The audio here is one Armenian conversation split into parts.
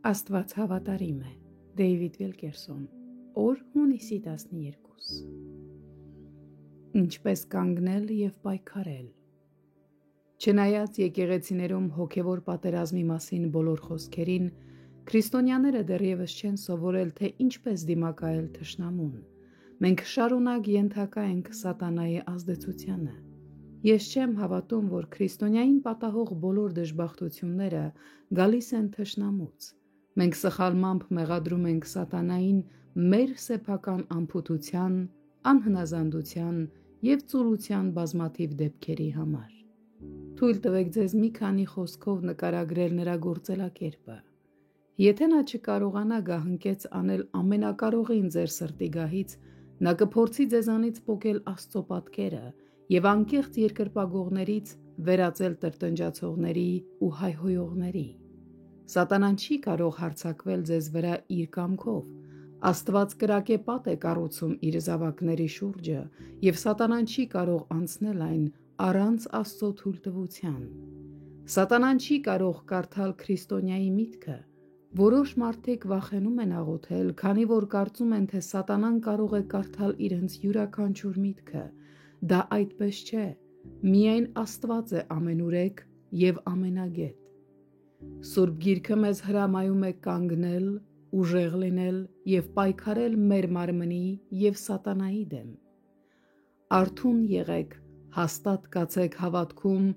Աստված հավատարիմ է։ Դեյվիդ Վիլկերսոն։ Օր հունիսի 12։ Ինչպես կանգնել և պայքարել։ Չնայած եկեղեցիներում հոգևոր պատերազմի մասին բոլոր խոսքերին, քրիստոնյաները դեռևս չեն սովորել, թե ինչպես դիմակայել թշնամուն։ Մենք շարունակ ենթակա ենք սատանայի ազդեցությանը։ Ես չեմ հավատում, որ քրիստոնյային պատահող բոլոր դժբախտությունները գալիս են թշնամուց։ Մենք սխալմամբ մեղադրում ենք սատանային մեր սեփական անփութության, անհնազանդության և ծուլության բազմաթիվ դեպքերի համար։ Թույլ տվեք ձեզ մի քանի խոսքով նկարագրել նրա գործելակերպը։ Եթե նա չկարողանա գահընկեց անել ամենակարողին ձեր սրտի գահից, նա կփորձի ձեզանից պոկել Աստծո պատկերը և անկեղծ երկրպագողներից վերածել տրտնջացողների ու հայհոյողների։ Սատանան չի կարող հարձակվել ձեզ վրա իր կամքով։ Աստված կրակե պատ է կառուցում իր զավակների շուրջը, և սատանան չի կարող անցնել այն առանց Աստծո թույլտվության։ Սատանան չի կարող կարդալ քրիստոնյայի միտքը։ Որոշ մարդիկ վախենում են աղոթել, քանի որ կարծում են, թե սատանան կարող է կարդալ իրենց յուրաքանչյուր միտքը։ Դա այդպես չէ։ Միայն Աստված է ամենուրեք և ամենագետ։ Սուրբ Գիրքը մեզ հրամայում է կանգնել, ուժեղ լինել և պայքարել մեր մարմնի և սատանայի դեմ։ Արթուն եղեք, հաստատ կացեք հավատքում,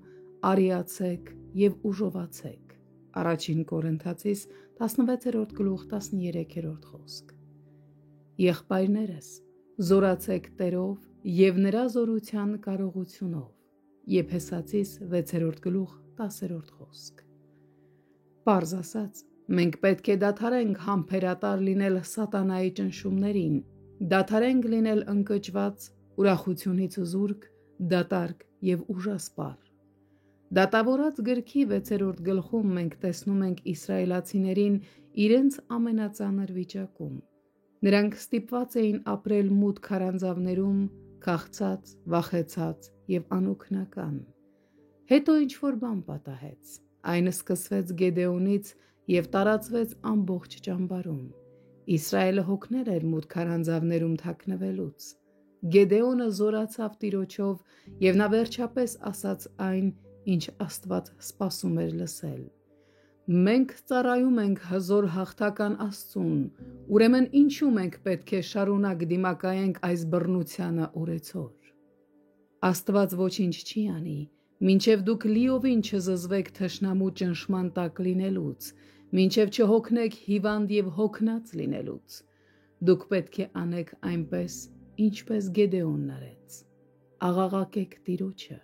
արիացեք և ուժովացեք։ Առաջին Կորինթացիս 16:13 խոսք։ Եղբայրներս, զորացեք Տերով և նրա զորության կարողությունով։ Եփեսացիս 6:10 խոսք։ Պարզ ասած, մենք պետք է դադարենք համբերատար լինել սատանայի ճնշումներին, դադարենք լինել ընկճված, ուրախությունից զուրկ, դատարկ և ուժասպառ։ Դատավորաց գրքի 6-րդ գլխում մենք տեսնում ենք իսրայելացիներին իրենց ամենածանր վիճակում։ Նրանք ստիպված էին ապրել մութ քարանձավներում, քաղցած, վախեցած և անօգնական։ Հետո ինչ-որ բան պատահեց։ Այն սկսվեց Գեդեոնից և տարածվեց ամբողջ ճամբարում։ Իսրայելը հոգնել էր մութ քարանձավներում թաքնվելուց։ Գեդեոնը զորացավ Տիրոջով, և նա վերջապես ասաց այն, ինչ Աստված սպասում էր լսել։ Մենք ծառայում ենք հզոր հաղթական Աստծուն, ուրեմն ինչու մենք պետք է շարունակ դիմակայենք այս բռնությանը օրեցօր։ Աստված ոչինչ չի անի, մինչև դուք լիովին չզզվեք թշնամու ճնշման տակ լինելուց, մինչև չհոգնեք հիվանդ և հոգնած լինելուց։ Դուք պետք է անեք այնպես, ինչպես Գեդեոնն արեց։ Աղաղակեք Տիրոջը։